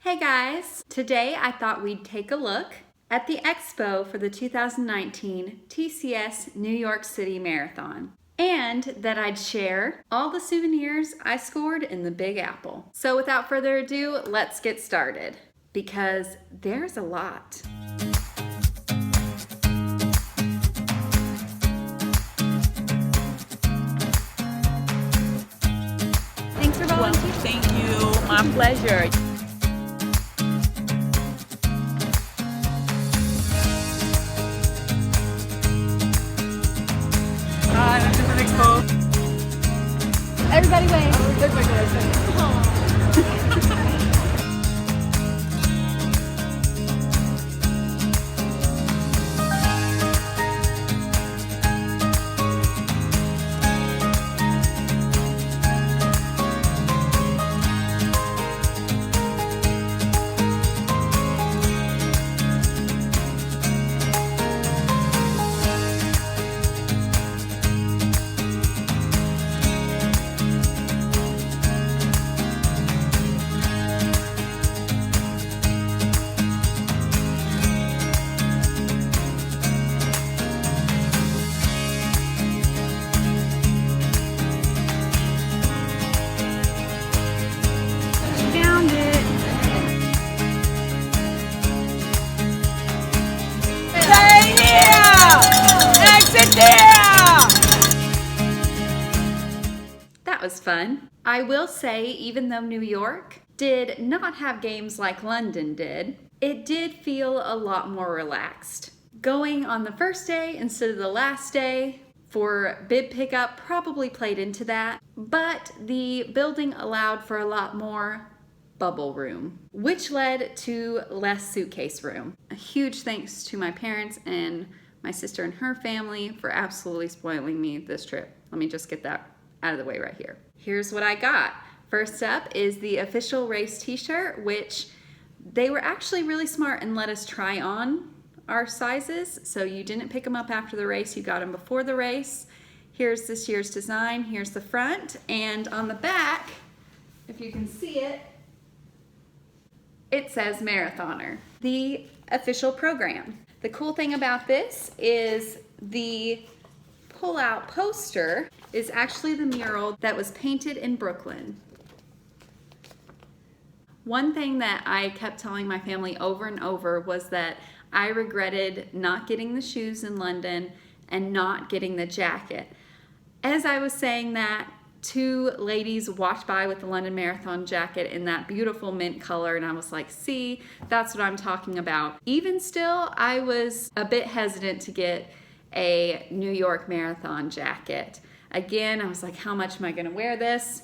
Hey guys! Today I thought we'd take a look at the expo for the 2019 TCS New York City Marathon, and that I'd share all the souvenirs I scored in the Big Apple. So without further ado, let's get started, because there's a lot. Thanks for volunteering. Thank you. My pleasure. Hi, I'm from Expo. Everybody wave. That was fun. I will say, even though New York did not have games like London did, it did feel a lot more relaxed. Going on the first day instead of the last day for bib pickup probably played into that, but the building allowed for a lot more bubble room, which led to less suitcase room. A huge thanks to my parents and my sister and her family for absolutely spoiling me this trip. Let me just get that out of the way right here. Here's what I got. First up is the official race t-shirt, which they were actually really smart and let us try on our sizes. So you didn't pick them up after the race, you got them before the race. Here's this year's design, here's the front, and on the back, if you can see it, it says Marathoner, the official program. The cool thing about this is the pull-out poster is actually the mural that was painted in Brooklyn. One thing that I kept telling my family over and over was that I regretted not getting the shoes in London and not getting the jacket. As I was saying that, two ladies walked by with the London Marathon jacket in that beautiful mint color, and I was like, see, that's what I'm talking about. Even still, I was a bit hesitant to get a New York Marathon jacket. Again, I was like, how much am I gonna wear this?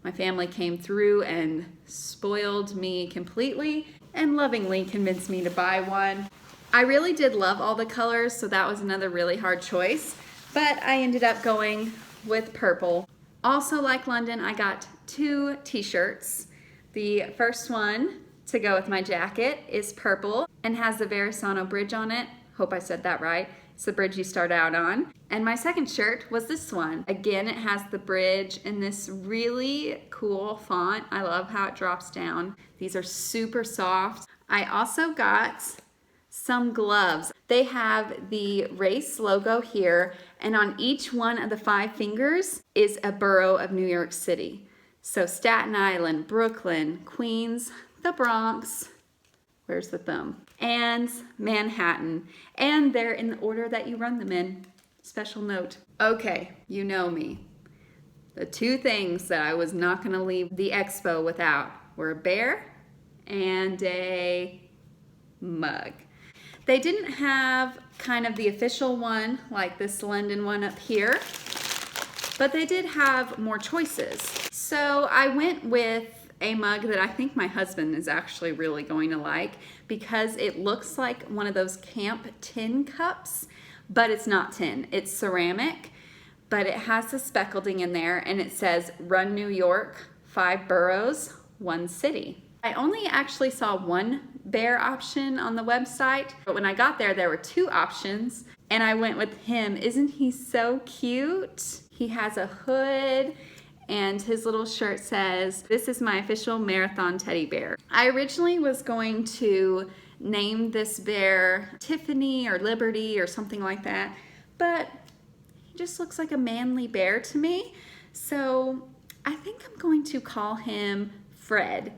My family came through and spoiled me completely and lovingly convinced me to buy one. I really did love all the colors, so that was another really hard choice, but I ended up going with purple. Also, like London, I got two t-shirts. The first one to go with my jacket is purple and has the Verrazano Bridge on it. Hope I said that right. It's the bridge you start out on. And my second shirt was this one. Again, it has the bridge in this really cool font. I love how it drops down. These are super soft. I also got some gloves. They have the race logo here, and on each one of the 5 fingers is a borough of New York City. So Staten Island, Brooklyn, Queens, the Bronx, where's the thumb? And Manhattan. And they're in the order that you run them in. Special note. Okay, you know me. The two things that I was not gonna leave the expo without were a bear and a mug. They didn't have kind of the official one like this London one up here, but they did have more choices. So I went with a mug that I think my husband is actually really going to like, because it looks like one of those camp tin cups, but it's not tin, it's ceramic, but it has the speckled in there, and it says Run New York, 5 boroughs, 1 city. I only actually saw one bear option on the website, but when I got there, there were 2 options, and I went with him. Isn't he so cute? He has a hood and his little shirt says, "This is my official marathon teddy bear." I originally was going to name this bear Tiffany or Liberty or something like that, but he just looks like a manly bear to me. So I think I'm going to call him Fred,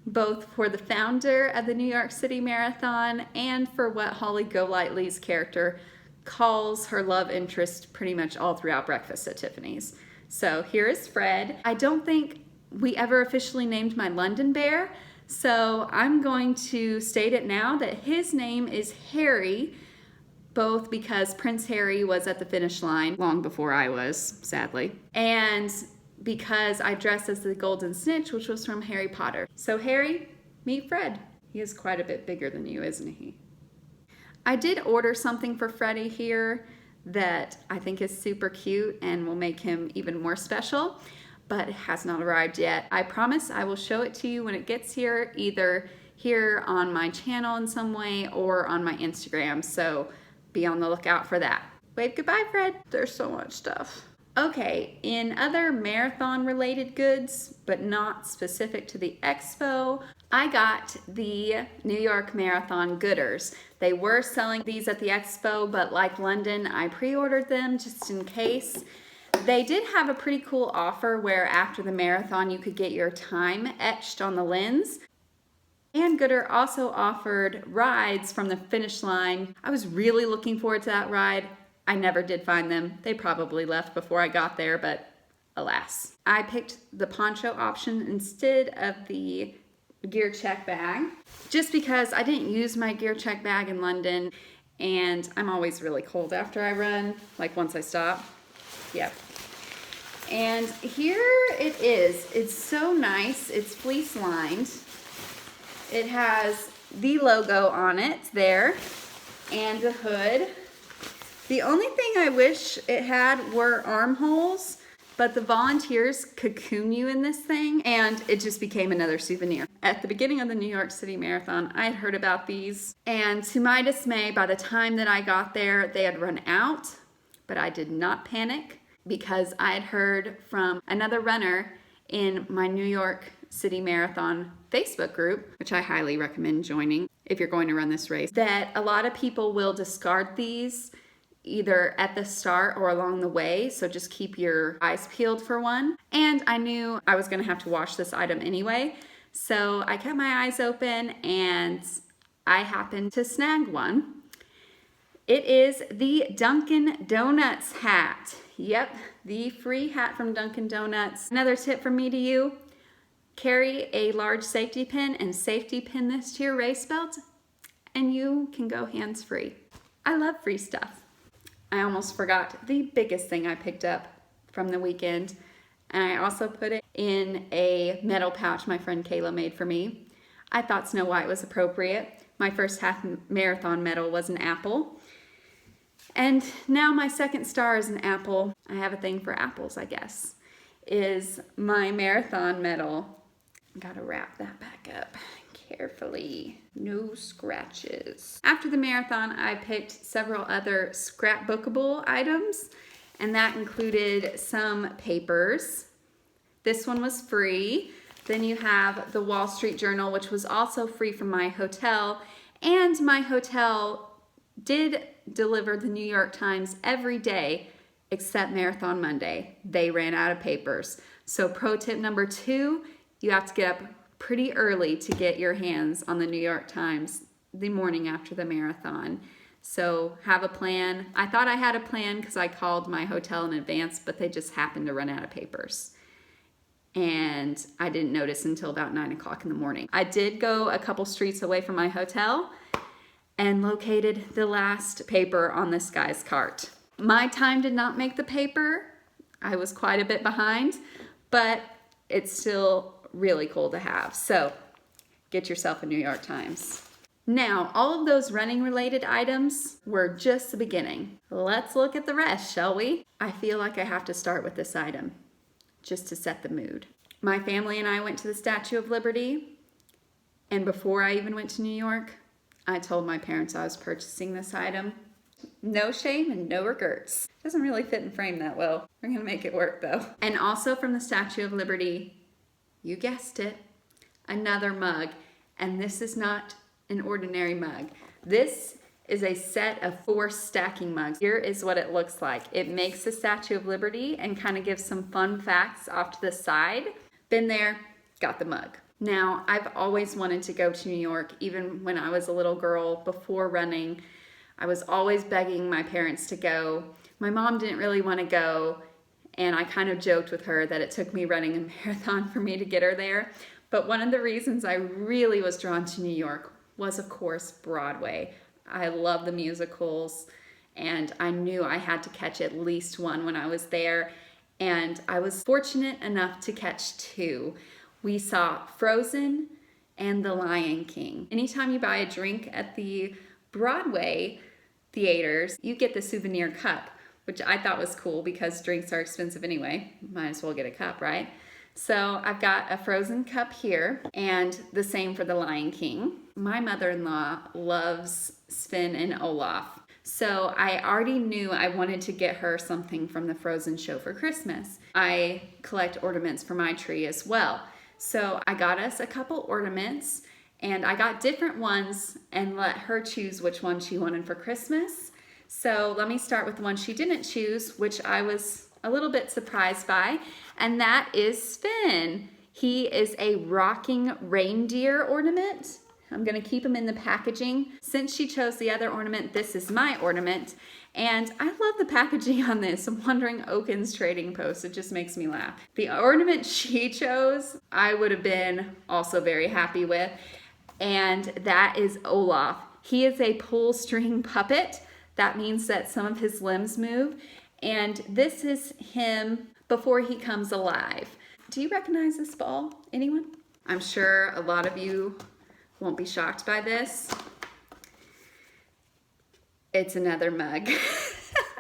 both for the founder of the New York City Marathon and for what Holly Golightly's character calls her love interest pretty much all throughout Breakfast at Tiffany's. So here is Fred. I don't think we ever officially named my London bear, so I'm going to state it now that his name is Harry, both because Prince Harry was at the finish line long before I was, sadly, and because I dressed as the Golden Snitch, which was from Harry Potter. So Harry, meet Fred. He is quite a bit bigger than you, isn't he? I did order something for Freddie here that I think is super cute and will make him even more special, but it has not arrived yet. I promise I will show it to you when it gets here, either here on my channel in some way or on my Instagram, so be on the lookout for that. Wave goodbye, Fred. There's so much stuff. Okay, in other marathon related goods, but not specific to the expo, I got the New York Marathon Gooders. They were selling these at the expo, but like London, I pre-ordered them just in case. They did have a pretty cool offer where after the marathon you could get your time etched on the lens. And Gooder also offered rides from the finish line. I was really looking forward to that ride. I never did find them. They probably left before I got there, but alas. I picked the poncho option instead of the gear check bag, just because I didn't use my gear check bag in London, and I'm always really cold after I run, like once I stop. Yep. And here it is. It's so nice. It's fleece lined. It has the logo on it there and the hood. The only thing I wish it had were armholes, but the volunteers cocoon you in this thing and it just became another souvenir. At the beginning of the New York City Marathon, I had heard about these, and to my dismay, by the time that I got there, they had run out, but I did not panic because I had heard from another runner in my New York City Marathon Facebook group, which I highly recommend joining if you're going to run this race, that a lot of people will discard these either at the start or along the way, so just keep your eyes peeled for one. And I knew I was gonna have to wash this item anyway, so I kept my eyes open and I happened to snag one. It is the Dunkin' Donuts hat. Yep, the free hat from Dunkin' Donuts. Another tip from me to you, carry a large safety pin and safety pin this to your race belt and you can go hands-free. I love free stuff. I almost forgot the biggest thing I picked up from the weekend, and I also put it in a metal pouch my friend Kayla made for me. I thought Snow White was appropriate. My first half marathon medal was an apple, and now my second star is an apple. I have a thing for apples, I guess, is my marathon medal. Gotta wrap that back up carefully. No scratches. After the marathon, I picked several other scrapbookable items, and that included some papers. This one was free. Then you have the Wall Street Journal, which was also free from my hotel, and my hotel did deliver the New York Times every day except Marathon Monday. They ran out of papers. So pro tip number 2, you have to get up pretty early to get your hands on the New York Times the morning after the marathon. So have a plan. I thought I had a plan because I called my hotel in advance, but they just happened to run out of papers. And I didn't notice until about 9 o'clock in the morning. I did go a couple streets away from my hotel and located the last paper on this guy's cart. My time did not make the paper. I was quite a bit behind, but it's still really cool to have. So get yourself a New York Times. Now, all of those running related items were just the beginning. Let's look at the rest, shall we? I feel like I have to start with this item just to set the mood. My family and I went to the Statue of Liberty, and before I even went to New York, I told my parents I was purchasing this item. No shame and no regrets. Doesn't really fit in frame that well. We're gonna make it work though. And also from the Statue of Liberty, you guessed it, another mug. And this is not an ordinary mug. This is a set of 4 stacking mugs. Here is what it looks like. It makes the Statue of Liberty and kind of gives some fun facts off to the side. Been there, got the mug. Now, I've always wanted to go to New York, even when I was a little girl before running. I was always begging my parents to go. My mom didn't really want to go, and I kind of joked with her that it took me running a marathon for me to get her there. But one of the reasons I really was drawn to New York was, of course, Broadway. I love the musicals, and I knew I had to catch at least one when I was there, and I was fortunate enough to catch 2. We saw Frozen and The Lion King. Anytime you buy a drink at the Broadway theaters, you get the souvenir cup, which I thought was cool because drinks are expensive anyway. Might as well get a cup, right? So I've got a Frozen cup here, and the same for The Lion King. My mother-in-law loves Sven and Olaf, so I already knew I wanted to get her something from the Frozen show for Christmas. I collect ornaments for my tree as well. So I got us a couple ornaments, and I got different ones and let her choose which one she wanted for Christmas. So let me start with the one she didn't choose, which I was a little bit surprised by, and that is Sven. He is a rocking reindeer ornament. I'm gonna keep him in the packaging. Since she chose the other ornament, this is my ornament. And I love the packaging on this. I'm wondering Oaken's trading post. It just makes me laugh. The ornament she chose, I would have been also very happy with. And that is Olaf. He is a pull string puppet. That means that some of his limbs move. And this is him before he comes alive. Do you recognize this ball? Anyone? I'm sure a lot of you won't be shocked by this. It's another mug.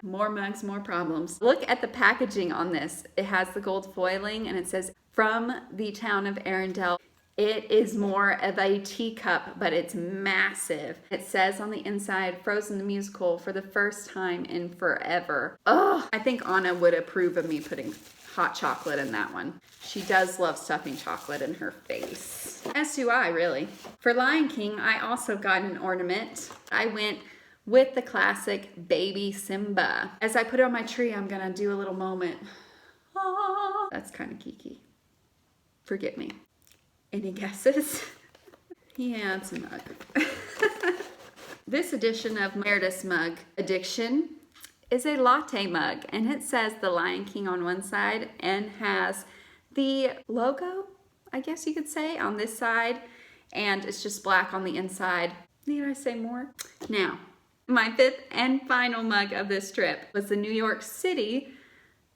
More mugs, more problems. Look at the packaging on this. It has the gold foiling and it says, from the town of Arundel. It is more of a teacup, but it's massive. It says on the inside, Frozen the Musical for the first time in forever. Oh, I think Anna would approve of me putting hot chocolate in that one. She does love stuffing chocolate in her face. As do I, really. For Lion King, I also got an ornament. I went with the classic baby Simba. As I put it on my tree, I'm gonna do a little moment. Ah, that's kind of geeky. Forgive me. Any guesses? Yeah, it's a mug. This edition of Meredith's Mug Addiction is a latte mug, and it says The Lion King on one side and has the logo, I guess you could say, on this side, and it's just black on the inside. Need I say more? Now, my 5th and final mug of this trip was the New York City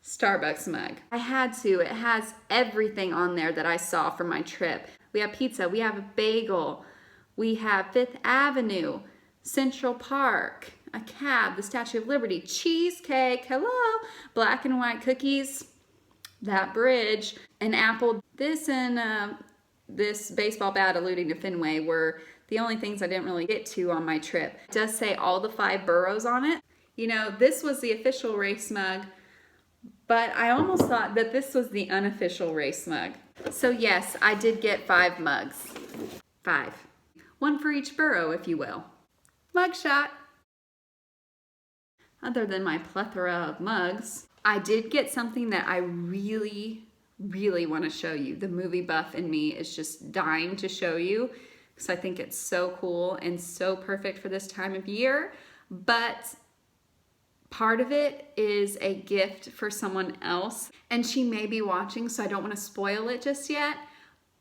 Starbucks mug. I had to. It has everything on there that I saw from my trip. We have pizza, we have a bagel, we have 5th Avenue, Central Park, a cab, the Statue of Liberty, cheesecake, hello, black and white cookies, that bridge, an apple. This and this baseball bat, alluding to Fenway, were the only things I didn't really get to on my trip. It does say all the 5 boroughs on it. You know, this was the official race mug, but I almost thought that this was the unofficial race mug. So yes, I did get 5 mugs. 5. One for each borough, if you will. Mug shot. Other than my plethora of mugs, I did get something that I really want to show you. The movie buff in me is just dying to show you because I think it's so cool and so perfect for this time of year. But part of it is a gift for someone else, and she may be watching, so I don't want to spoil it just yet.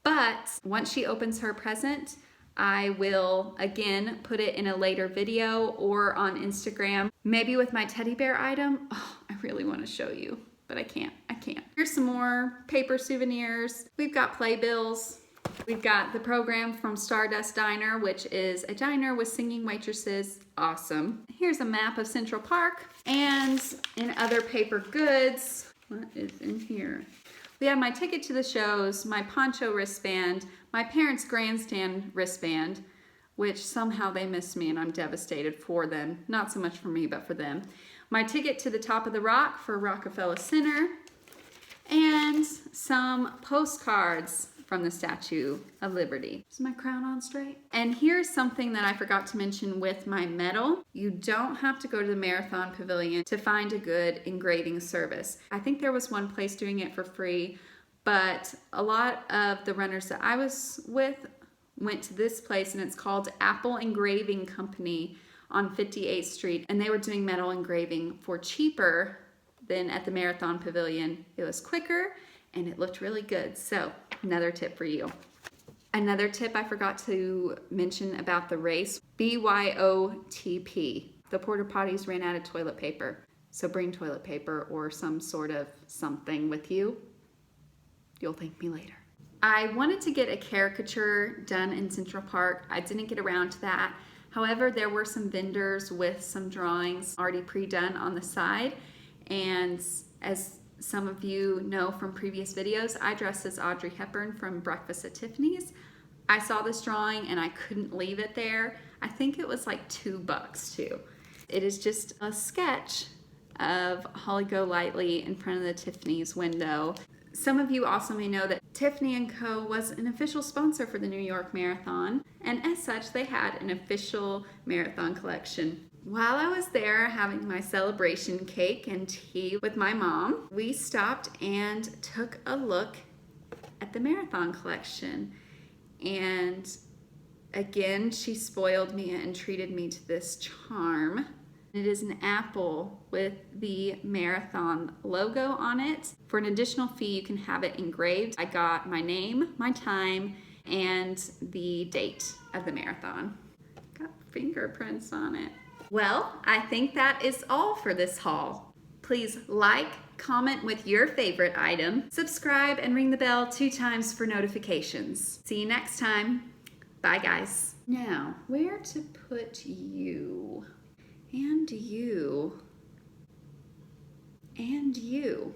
But once she opens her present, I will again put it in a later video or on Instagram, maybe with my teddy bear item. Oh, I really want to show you, but I can't. Here's some more paper souvenirs. We've got playbills. We've got the program from Stardust Diner, which is a diner with singing waitresses. Awesome. Here's a map of Central Park. And in other paper goods, what is in here? We have my ticket to the shows, my poncho wristband, my parents' grandstand wristband, which somehow they missed me and I'm devastated for them. Not so much for me, but for them. My ticket to the top of the rock for Rockefeller Center, and some postcards from the Statue of Liberty. Is my crown on straight? And here's something that I forgot to mention with my medal. You don't have to go to the Marathon Pavilion to find a good engraving service. I think there was one place doing it for free, but a lot of the runners that I was with went to this place, and it's called Apple Engraving Company on 58th Street, and they were doing metal engraving for cheaper than at the Marathon Pavilion. It was quicker and it looked really good. So another tip for you. Another tip I forgot to mention about the race, BYOTP. The porta potties ran out of toilet paper. So bring toilet paper or some sort of something with you. You'll thank me later. I wanted to get a caricature done in Central Park. I didn't get around to that. However, there were some vendors with some drawings already pre-done on the side. And as some of you know from previous videos, I dressed as Audrey Hepburn from Breakfast at Tiffany's. I saw this drawing and I couldn't leave it there. I think it was like $2 too. It is just a sketch of Holly Golightly in front of the Tiffany's window. Some of you also may know that Tiffany & Co. was an official sponsor for the New York Marathon, and as such, they had an official marathon collection. While I was there having my celebration cake and tea with my mom, we stopped and took a look at the marathon collection. And again, she spoiled me and treated me to this charm. It is an apple with the marathon logo on it. For an additional fee, you can have it engraved. I got my name, my time, and the date of the marathon. Got fingerprints on it. Well, I think that is all for this haul. Please like, comment with your favorite item, subscribe, and ring the bell 2 times for notifications. See you next time. Bye, guys. Now, where to put you? And you. And you.